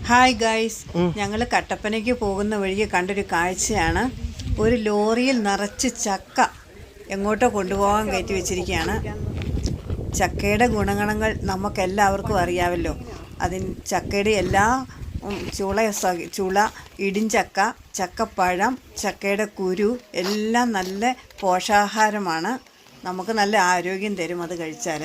Hi guys, ഞങ്ങൾ കട്ടപ്പനയ്ക്ക് പോകുന്ന വഴിക്ക് കണ്ടൊരു കാഴ്ചയാണ്. ഒരു ലോറിയിൽ നിറച്ച് ചക്ക എങ്ങോട്ടോ കൊണ്ടുപോകാൻ കയറ്റി വെച്ചിരിക്കുകയാണ്. ചക്കയുടെ ഗുണഗണങ്ങൾ നമുക്കെല്ലാവർക്കും അറിയാമല്ലോ. ചക്കയുടെ എല്ലാ ചുള, ഇടിഞ്ചക്ക, ചക്കപ്പഴം, ചക്കയുടെ കുരു എല്ലാം നല്ല പോഷകാഹാരമാണ്. നമുക്ക് നല്ല ആരോഗ്യം തരും അത് കഴിച്ചാൽ.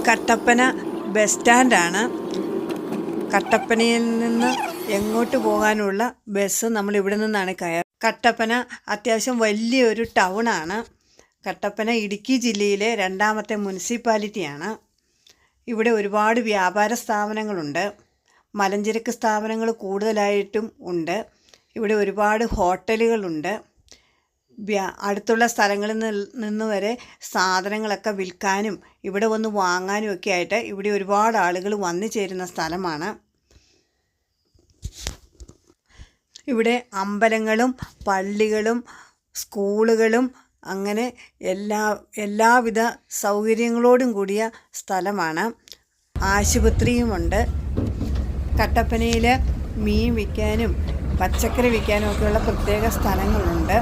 കട്ടപ്പന ബസ് സ്റ്റാൻഡാണ്. കട്ടപ്പനയിൽ നിന്ന് എങ്ങോട്ട് പോകാനുള്ള ബസ് നമ്മൾ ഇവിടെ നിന്നാണ് കട്ടപ്പന അത്യാവശ്യം വലിയൊരു ടൗണാണ്. കട്ടപ്പന ഇടുക്കി ജില്ലയിലെ രണ്ടാമത്തെ മുനിസിപ്പാലിറ്റിയാണ്. ഇവിടെ ഒരുപാട് വ്യാപാര സ്ഥാപനങ്ങളുണ്ട്. മലഞ്ചരക്ക് സ്ഥാപനങ്ങൾ കൂടുതലായിട്ടും ഉണ്ട്. ഇവിടെ ഒരുപാട് ഹോട്ടലുകളുണ്ട്. അടുത്തുള്ള സ്ഥലങ്ങളിൽ നിന്ന് വരെ സാധനങ്ങളൊക്കെ വിൽക്കാനും ഇവിടെ വന്ന് വാങ്ങാനും ഒക്കെ ആയിട്ട് ഇവിടെ ഒരുപാട് ആളുകൾ വന്നു ചേരുന്ന സ്ഥലമാണ്. ഇവിടെ അമ്പലങ്ങളും പള്ളികളും സ്കൂളുകളും അങ്ങനെ എല്ലാവിധ സൗകര്യങ്ങളോടും കൂടിയ സ്ഥലമാണ്. ആശുപത്രിയുമുണ്ട്. കട്ടപ്പനയിൽ മീൻ വിൽക്കാനും പച്ചക്കറി വിൽക്കാനും ഒക്കെയുള്ള പ്രത്യേക സ്ഥലങ്ങളുണ്ട്.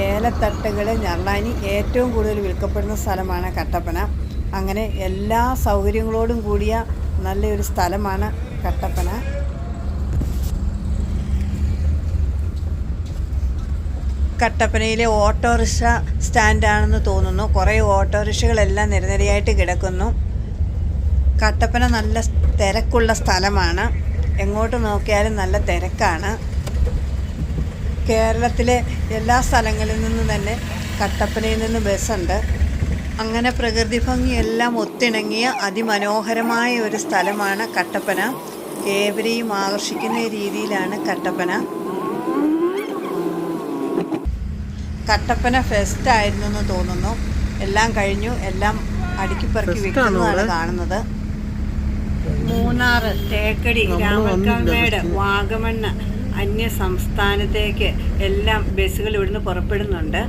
ഏലത്തട്ടുകൾ, ഞെള്ളാനി ഏറ്റവും കൂടുതൽ വിൽക്കപ്പെടുന്ന സ്ഥലമാണ് കട്ടപ്പന. അങ്ങനെ എല്ലാ സൗകര്യങ്ങളോടും കൂടിയ നല്ലൊരു സ്ഥലമാണ് കട്ടപ്പന. കട്ടപ്പനയിലെ ഓട്ടോറിക്ഷ സ്റ്റാൻഡാണെന്ന് തോന്നുന്നു. കുറേ ഓട്ടോറിക്ഷകളെല്ലാം നിരനിരയായിട്ട് കിടക്കുന്നു. കട്ടപ്പന നല്ല തിരക്കുള്ള സ്ഥലമാണ്. എങ്ങോട്ട് നോക്കിയാലും നല്ല തിരക്കാണ്. കേരളത്തിലെ എല്ലാ സ്ഥലങ്ങളിൽ നിന്നും തന്നെ കട്ടപ്പനയിൽ നിന്ന് ബസ്സുണ്ട്. അങ്ങനെ പ്രകൃതി ഭംഗിയെല്ലാം ഒത്തിണങ്ങിയ അതിമനോഹരമായ ഒരു സ്ഥലമാണ് കട്ടപ്പന. ഏവരെയും ആകർഷിക്കുന്ന രീതിയിലാണ് കട്ടപ്പന. കട്ടപ്പന ഫെസ്റ്റ് ആയിരുന്നു എന്ന് തോന്നുന്നു. എല്ലാം കഴിഞ്ഞു. എല്ലാം അടുക്കിപ്പറക്കി വെക്കുന്നതാണ് കാണുന്നത്. മൂന്നാർ, തേക്കടി, രാമക്കൽമേട്, വാഗമണ്ണ്, അന്യ സംസ്ഥാനത്തേക്ക് എല്ലാം ബസ്സുകൾ ഇവിടുന്ന് പുറപ്പെടുന്നുണ്ട്.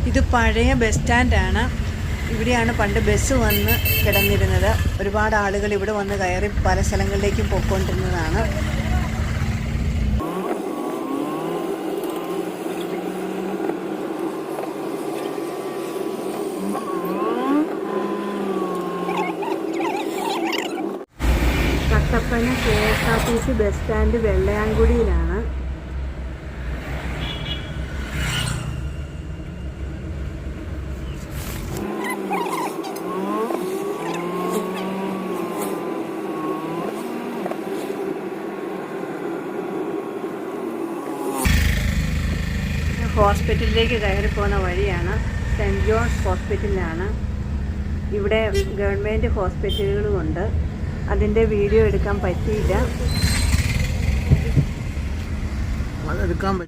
ഇത് പഴയ ബസ് സ്റ്റാൻഡാണ്. ഇവിടെയാണ് പണ്ട് ബസ് വന്ന് കിടന്നിരുന്നത്. ഒരുപാട് ആളുകൾ ഇവിടെ വന്ന് കയറി പല സ്ഥലങ്ങളിലേക്കും പോയിക്കൊണ്ടിരുന്നതാണ്. കട്ടപ്പന KSRTC ബസ് സ്റ്റാൻഡ് വെള്ളയാങ്കുടിയിലാണ്. ഹോസ്പിറ്റലിലേക്ക് കയറി പോകുന്ന വഴിയാണ്. സെൻറ്റ് ജോൺസ് ഹോസ്പിറ്റലിലാണ്. ഇവിടെ ഗവൺമെൻറ് ഹോസ്പിറ്റലുകളുമുണ്ട്. അതിൻ്റെ വീഡിയോ എടുക്കാൻ പറ്റിയില്ല.